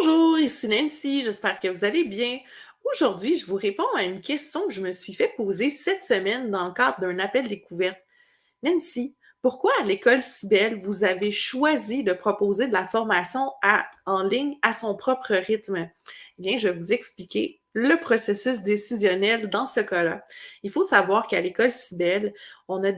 Bonjour, ici Nancy, j'espère que vous allez bien. Aujourd'hui, je vous réponds à une question que je me suis fait poser cette semaine dans le cadre d'un appel découverte. Nancy, pourquoi à l'école Cybelle, vous avez choisi de proposer de la formation en ligne à son propre rythme? Eh bien, je vais vous expliquer le processus décisionnel dans ce cas-là. Il faut savoir qu'à l'école Cybelle, on est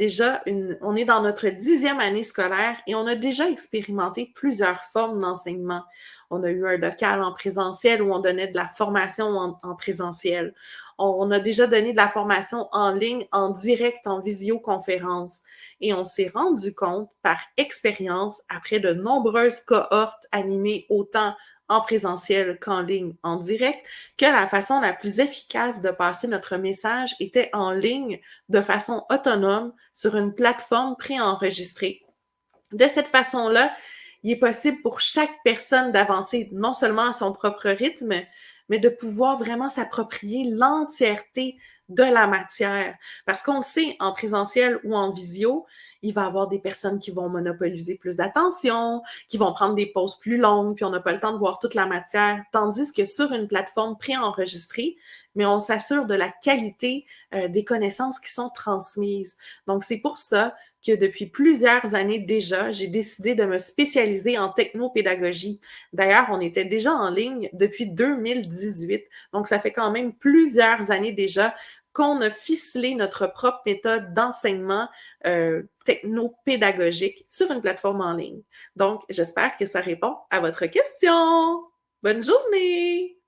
dans notre 10e année scolaire et on a déjà expérimenté plusieurs formes d'enseignement. On a eu un local en présentiel où on donnait de la formation en présentiel. On a déjà donné de la formation en ligne, en direct, en visioconférence. Et on s'est rendu compte par expérience, après de nombreuses cohortes animées autant en présentiel qu'en ligne, en direct, que la façon la plus efficace de passer notre message était en ligne de façon autonome sur une plateforme préenregistrée. De cette façon-là, il est possible pour chaque personne d'avancer non seulement à son propre rythme, mais de pouvoir vraiment s'approprier l'entièreté de la matière. Parce qu'on sait, en présentiel ou en visio, il va y avoir des personnes qui vont monopoliser plus d'attention, qui vont prendre des pauses plus longues, puis on n'a pas le temps de voir toute la matière. Tandis que sur une plateforme préenregistrée, mais on s'assure de la qualité des connaissances qui sont transmises. Donc, c'est pour ça que depuis plusieurs années déjà, j'ai décidé de me spécialiser en technopédagogie. D'ailleurs, on était déjà en ligne depuis 2018, donc ça fait quand même plusieurs années déjà qu'on a ficelé notre propre méthode d'enseignement technopédagogique sur une plateforme en ligne. Donc, j'espère que ça répond à votre question. Bonne journée!